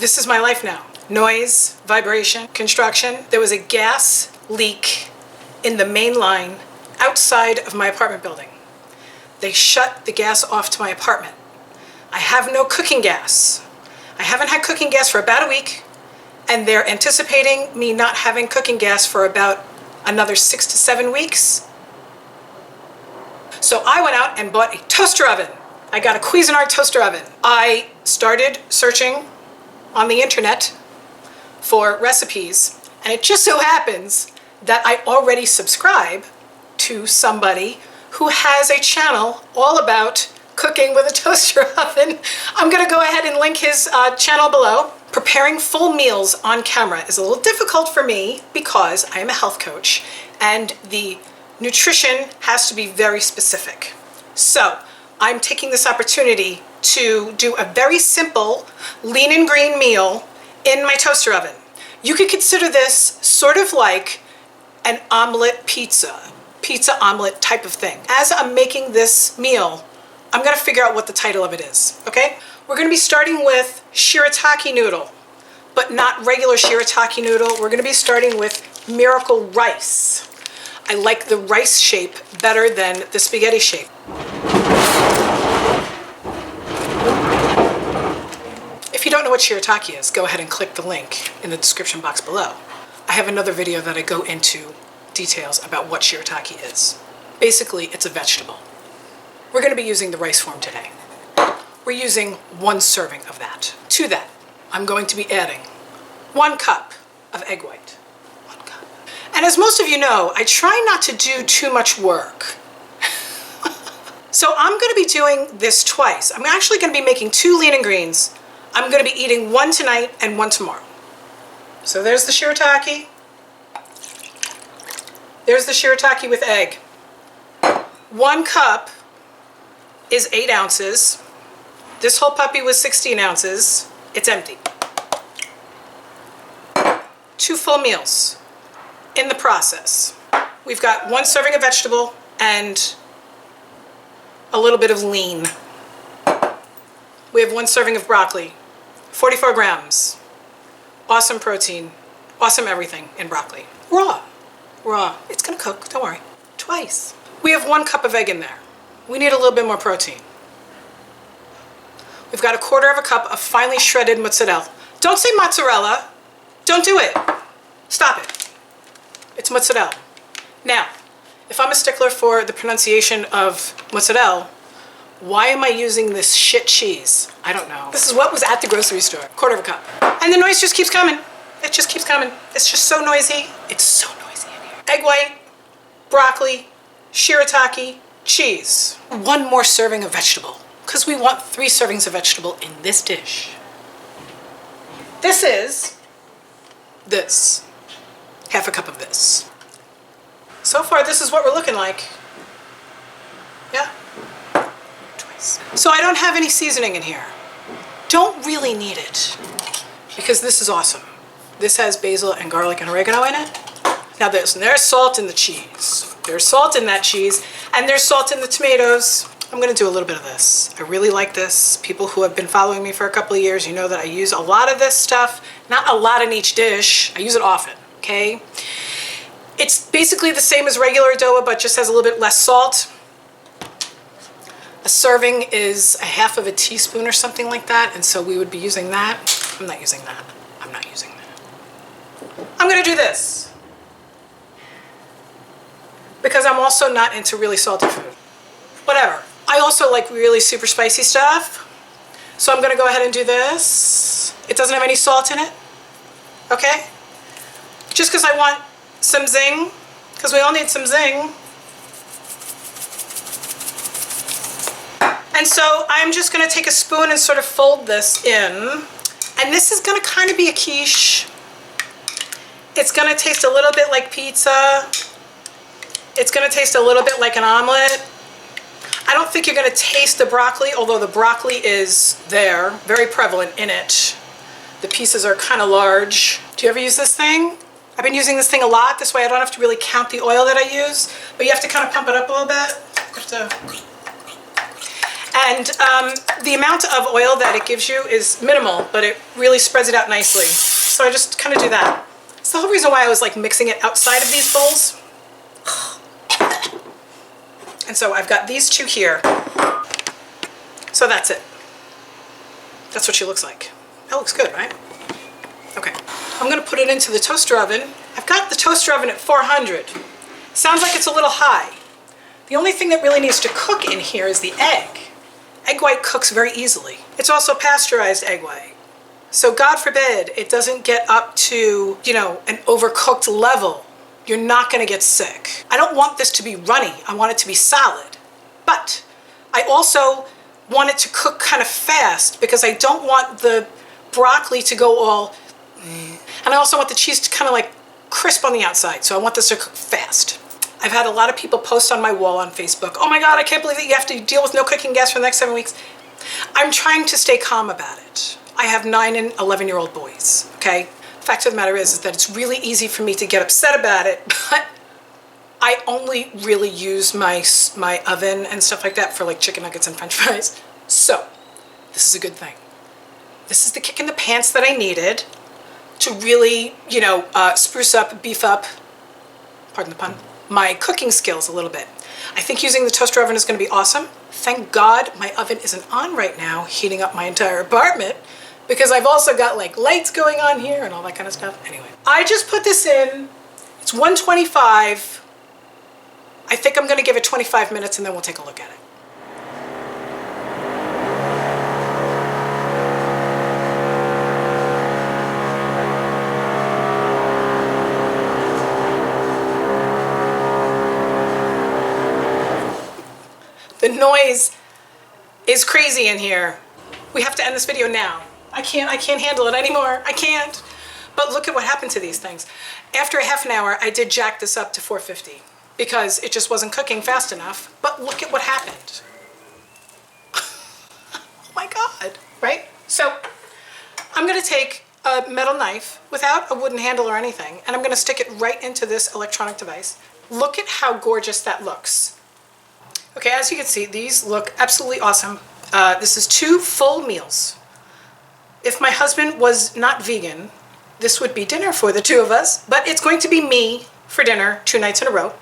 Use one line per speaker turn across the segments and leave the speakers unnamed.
This is my life now. Noise, vibration, construction. There was a gas leak in the main line outside of my apartment building. They shut the gas off to my apartment. I have no cooking gas. I haven't had cooking gas for about a week, and they're anticipating me not having cooking gas for about another 6 to 7 weeks. So I went out and bought a toaster oven. I got a Cuisinart toaster oven. I started searching on the internet for recipes, and it just so happens that I already subscribe to somebody who has a channel all about cooking with a toaster oven. I'm gonna go ahead and link his channel below. Preparing full meals on camera is a little difficult for me because I am a health coach and the nutrition has to be very specific. So I'm taking this opportunity to do a very simple lean and green meal in my toaster oven. You could consider this sort of like an omelet pizza omelet type of thing. As I'm making this meal, I'm gonna figure out what the title of it is, okay? We're gonna be starting with Shirataki noodle, but not regular Shirataki noodle. We're gonna be starting with Miracle Rice. I like the rice shape better than the spaghetti shape. If you don't know what Shirataki is, go ahead and click the link in the description box below. I have another video that I go into details about what Shirataki is. Basically, it's a vegetable. We're going to be using the rice form today. We're using 1 serving of that. To that, I'm going to be adding 1 cup of egg white. 1 cup. And as most of you know, I try not to do too much work. So I'm going to be doing this twice. I'm actually going to be making 2 lean and greens. I'm going to be eating 1 tonight and 1 tomorrow. So there's the Shirataki. There's the Shirataki with egg. 1 cup is 8 ounces. This whole puppy was 16 ounces. It's empty. 2 full meals in the process. We've got 1 serving of vegetable and a little bit of lean. We have 1 serving of broccoli, 44 grams. Awesome protein, awesome everything in broccoli. Raw. It's gonna cook, don't worry. Twice. We have 1 cup of egg in there. We need a little bit more protein. We've got 1/4 cup of finely shredded mozzarella. Don't say mozzarella. Don't do it. Stop it. It's mozzarella. Now, if I'm a stickler for the pronunciation of mozzarella, why am I using this shit cheese? I don't know. This is what was at the grocery store. 1/4 cup. And the noise just keeps coming. It just keeps coming. It's just so noisy. It's so noisy in here. Egg white, broccoli, Shirataki, cheese. 1 more serving of vegetable, because we want 3 servings of vegetable in this dish. This is this. 1/2 cup of this. So far, this is what we're looking like. Yeah. Twice. So I don't have any seasoning in here. Don't really need it, because this is awesome. This has basil and garlic and oregano in it. Now there's salt in the cheese. There's salt in that cheese, and there's salt in the tomatoes. I'm gonna do a little bit of this. I really like this. People who have been following me for a couple of years, you know that I use a lot of this stuff. Not a lot in each dish. I use it often, okay? It's basically the same as regular adobo, but just has a little bit less salt. A serving is 1/2 teaspoon or something like that, and so we would be using that. I'm not using that. I'm not using that. I'm gonna do this, because I'm also not into really salty food. Whatever. I also like really super spicy stuff, so I'm gonna go ahead and do this. It doesn't have any salt in it, okay? Just because I want some zing, because we all need some zing. And so I'm just gonna take a spoon and sort of fold this in, and this is gonna kind of be a quiche. It's gonna taste a little bit like pizza. It's gonna taste a little bit like an omelet. I don't think you're gonna taste the broccoli, although the broccoli is there, very prevalent in it. The pieces are kind of large. Do you ever use this thing? I've been using this thing a lot. This way I don't have to really count the oil that I use, but you have to kind of pump it up a little bit. And the amount of oil that it gives you is minimal, but it really spreads it out nicely. So I just kind of do that. It's the whole reason why I was like mixing it outside of these bowls. And so I've got these two here. So that's it. That's what she looks like. That looks good, right? Okay. I'm gonna put it into the toaster oven. I've got the toaster oven at 400. Sounds like it's a little high. The only thing that really needs to cook in here is the egg. Egg white cooks very easily. It's also pasteurized egg white. So God forbid it doesn't get up to, you know, an overcooked level. You're not gonna get sick. I don't want this to be runny. I want it to be solid. But I also want it to cook kind of fast because I don't want the broccoli to go all, and I also want the cheese to kind of like crisp on the outside. So I want this to cook fast. I've had a lot of people post on my wall on Facebook, oh my God, I can't believe that you have to deal with no cooking gas for the next 7 weeks. I'm trying to stay calm about it. I have 9 and 11-year-old boys, okay? Fact of the matter is that it's really easy for me to get upset about it, but I only really use my oven and stuff like that for like chicken nuggets and french fries. So this is a good thing. This is the kick in the pants that I needed to really, you know, spruce up, beef up, pardon the pun, my cooking skills a little bit. I think using the toaster oven is going to be awesome. Thank God my oven isn't on right now, heating up my entire apartment, because I've also got like lights going on here and all that kind of stuff. Anyway, I just put this in. It's 125. I think I'm going to give it 25 minutes and then we'll take a look at it. The noise is crazy in here. We have to end this video now. I can't handle it anymore. I can't. But look at what happened to these things. After a half an hour, I did jack this up to 450 because it just wasn't cooking fast enough. But look at what happened. Oh my God, right? So I'm gonna take a metal knife without a wooden handle or anything, and I'm gonna stick it right into this electronic device. Look at how gorgeous that looks. Okay, as you can see, these look absolutely awesome. This is 2 full meals. If my husband was not vegan, this would be dinner for the 2 of us, but it's going to be me for dinner 2 nights in a row.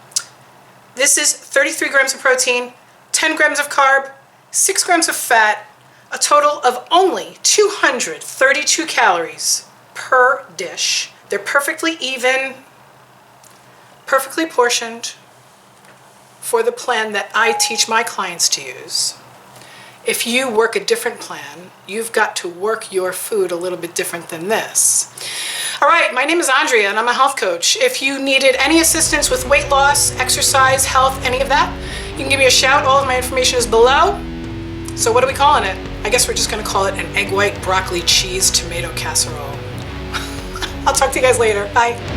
This is 33 grams of protein, 10 grams of carb, 6 grams of fat, a total of only 232 calories per dish. They're perfectly even, perfectly portioned, for the plan that I teach my clients to use. If you work a different plan, you've got to work your food a little bit different than this. All right, my name is Andrea and I'm a health coach. If you needed any assistance with weight loss, exercise, health, any of that, you can give me a shout. All of my information is below. So what are we calling it? I guess we're just gonna call it an egg white broccoli cheese tomato casserole. I'll talk to you guys later. Bye.